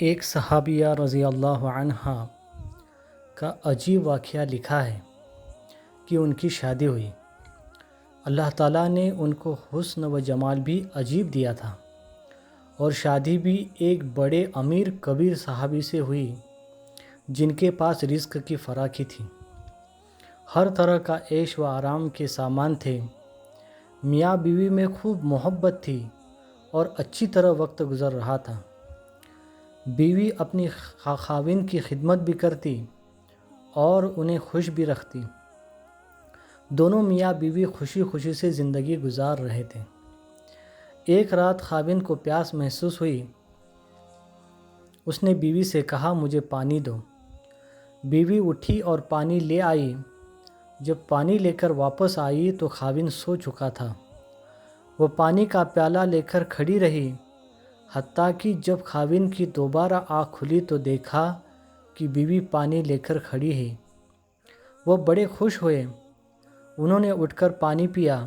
ایک صحابیہ رضی اللہ عنہا کا عجیب واقعہ لکھا ہے کہ ان کی شادی ہوئی۔ اللہ تعالیٰ نے ان کو حسن و جمال بھی عجیب دیا تھا اور شادی بھی ایک بڑے امیر کبیر صحابی سے ہوئی جن کے پاس رزق کی فراخی تھی۔ ہر طرح کا عیش و آرام کے سامان تھے۔ میاں بیوی میں خوب محبت تھی اور اچھی طرح وقت گزر رہا تھا۔ بیوی اپنی خاوند کی خدمت بھی کرتی اور انہیں خوش بھی رکھتی۔ دونوں میاں بیوی خوشی خوشی سے زندگی گزار رہے تھے۔ ایک رات خاوند کو پیاس محسوس ہوئی۔ اس نے بیوی سے کہا، مجھے پانی دو۔ بیوی اٹھی اور پانی لے آئی۔ جب پانی لے کر واپس آئی تو خاوند سو چکا تھا۔ وہ پانی کا پیالہ لے کر کھڑی رہی، حتیٰ کہ جب خاوند کی دوبارہ آنکھ کھلی تو دیکھا کہ بیوی پانی لے کر کھڑی ہے۔ وہ بڑے خوش ہوئے۔ انہوں نے اٹھ کر پانی پیا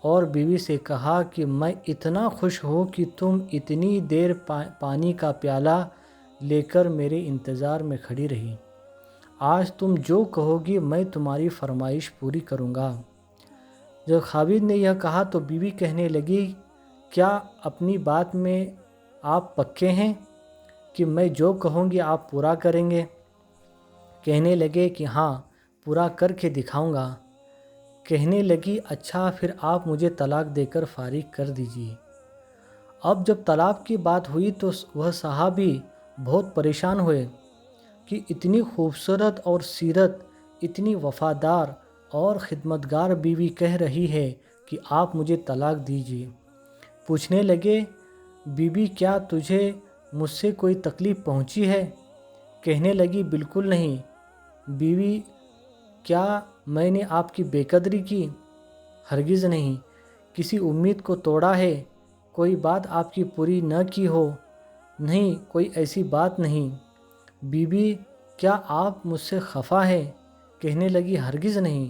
اور بیوی سے کہا کہ میں اتنا خوش ہوں کہ تم اتنی دیر پانی کا پیالہ لے کر میرے انتظار میں کھڑی رہی۔ آج تم جو کہو گی میں تمہاری فرمائش پوری کروں گا۔ جب خاوند نے یہ کہا تو بیوی کہنے لگی، کیا اپنی بات میں آپ پکے ہیں کہ میں جو کہوں گی آپ پورا کریں گے؟ کہنے لگے کہ ہاں، پورا کر کے دکھاؤں گا۔ کہنے لگی، اچھا پھر آپ مجھے طلاق دے کر فارغ کر دیجیے۔ اب جب طلاق کی بات ہوئی تو وہ صحابی بہت پریشان ہوئے کہ اتنی خوبصورت اور سیرت، اتنی وفادار اور خدمتگار بیوی کہہ رہی ہے کہ آپ مجھے طلاق دیجیے۔ پوچھنے لگے، بیوی کیا تجھے مجھ سے کوئی تکلیف پہنچی ہے؟ کہنے لگی، بالکل نہیں۔ بیوی، کیا میں نے آپ کی بے قدری کی؟ ہرگز نہیں۔ کسی امید کو توڑا ہے؟ کوئی بات آپ کی پوری نہ کی ہو؟ نہیں، کوئی ایسی بات نہیں۔ بیوی، کیا آپ مجھ سے خفا ہے؟ کہنے لگی، ہرگز نہیں۔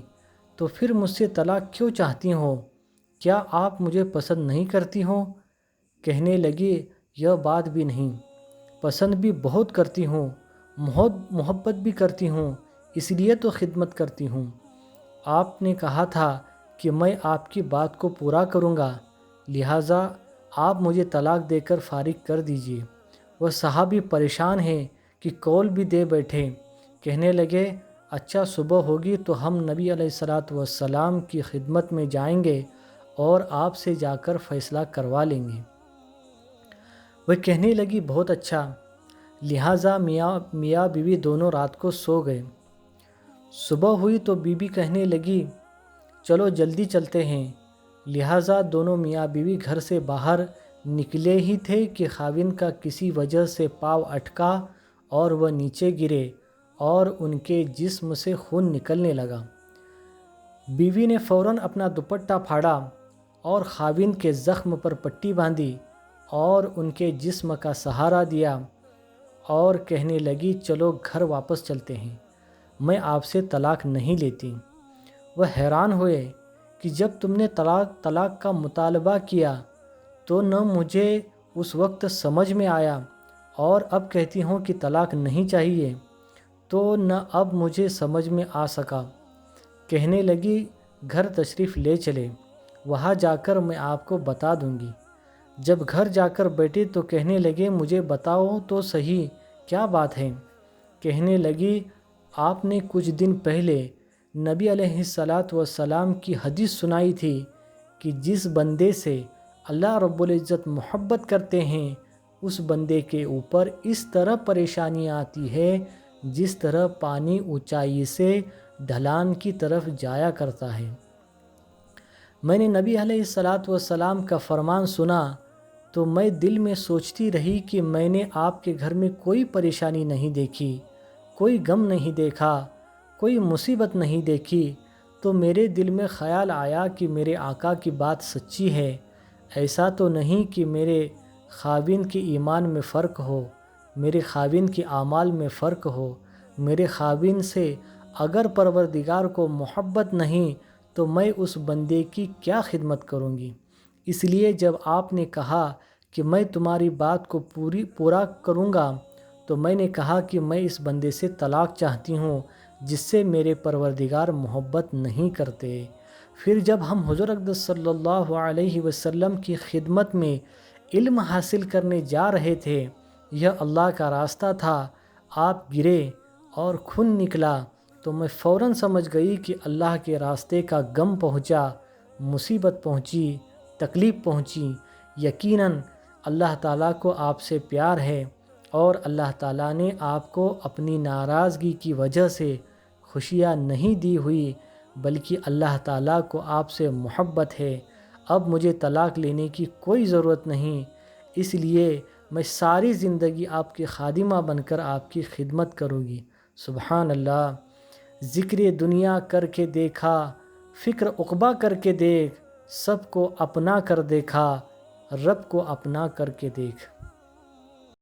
تو پھر مجھ سے طلاق کیوں چاہتی ہو؟ کیا آپ مجھے پسند نہیں کرتی ہو؟ کہنے لگی، یہ بات بھی نہیں، پسند بھی بہت کرتی ہوں، محبت بھی کرتی ہوں، اس لیے تو خدمت کرتی ہوں۔ آپ نے کہا تھا کہ میں آپ کی بات کو پورا کروں گا، لہٰذا آپ مجھے طلاق دے کر فارغ کر دیجیے۔ وہ صحابی پریشان ہیں کہ قول بھی دے بیٹھے۔ کہنے لگے، اچھا صبح ہوگی تو ہم نبی علیہ السلام کی خدمت میں جائیں گے اور آپ سے جا کر فیصلہ کروا لیں گے۔ وہ کہنے لگی، بہت اچھا۔ لہٰذا میاں بیوی دونوں رات کو سو گئے۔ صبح ہوئی تو بیوی کہنے لگی، چلو جلدی چلتے ہیں۔ لہٰذا دونوں میاں بیوی گھر سے باہر نکلے ہی تھے کہ خاوند کا کسی وجہ سے پاؤں اٹکا اور وہ نیچے گرے اور ان کے جسم سے خون نکلنے لگا۔ بیوی نے فوراً اپنا دوپٹہ پھاڑا اور خاوند کے زخم پر پٹی باندھی اور ان کے جسم کا سہارا دیا اور کہنے لگی، چلو گھر واپس چلتے ہیں، میں آپ سے طلاق نہیں لیتی۔ وہ حیران ہوئے کہ جب تم نے طلاق کا مطالبہ کیا تو نہ مجھے اس وقت سمجھ میں آیا اور اب کہتی ہوں کہ طلاق نہیں چاہیے تو نہ اب مجھے سمجھ میں آ سکا۔ کہنے لگی، گھر تشریف لے چلے، وہاں جا کر میں آپ کو بتا دوں گی۔ جب گھر جا کر بیٹھی تو کہنے لگے، مجھے بتاؤ تو صحیح، کیا بات ہے؟ کہنے لگی، آپ نے کچھ دن پہلے نبی علیہ السلام کی حدیث سنائی تھی کہ جس بندے سے اللہ رب العزت محبت کرتے ہیں اس بندے کے اوپر اس طرح پریشانی آتی ہے جس طرح پانی اونچائی سے ڈھلان کی طرف جایا کرتا ہے۔ میں نے نبی علیہ السلام کا فرمان سنا تو میں دل میں سوچتی رہی کہ میں نے آپ کے گھر میں کوئی پریشانی نہیں دیکھی، کوئی غم نہیں دیکھا، کوئی مصیبت نہیں دیکھی، تو میرے دل میں خیال آیا کہ میرے آقا کی بات سچی ہے۔ ایسا تو نہیں کہ میرے خاوند کے ایمان میں فرق ہو، میرے خاوند کے اعمال میں فرق ہو۔ میرے خاوند سے اگر پروردگار کو محبت نہیں تو میں اس بندے کی کیا خدمت کروں گی؟ اس لیے جب آپ نے کہا کہ میں تمہاری بات کو پورا کروں گا تو میں نے کہا کہ میں اس بندے سے طلاق چاہتی ہوں جس سے میرے پروردگار محبت نہیں کرتے۔ پھر جب ہم حضور اقدس صلی اللہ علیہ وسلم کی خدمت میں علم حاصل کرنے جا رہے تھے، یہ اللہ کا راستہ تھا، آپ گرے اور خون نکلا تو میں فوراً سمجھ گئی کہ اللہ کے راستے کا غم پہنچا، مصیبت پہنچی، تکلیف پہنچی۔ یقیناً اللہ تعالیٰ کو آپ سے پیار ہے اور اللہ تعالیٰ نے آپ کو اپنی ناراضگی کی وجہ سے خوشیاں نہیں دی ہوئی، بلکہ اللہ تعالیٰ کو آپ سے محبت ہے۔ اب مجھے طلاق لینے کی کوئی ضرورت نہیں، اس لیے میں ساری زندگی آپ کی خادمہ بن کر آپ کی خدمت کروں گی۔ سبحان اللہ۔ ذکر دنیا کر کے دیکھا، فکر عقبہ کر کے دیکھ، سب کو اپنا کر دیکھا، رب کو اپنا کر کے دیکھ۔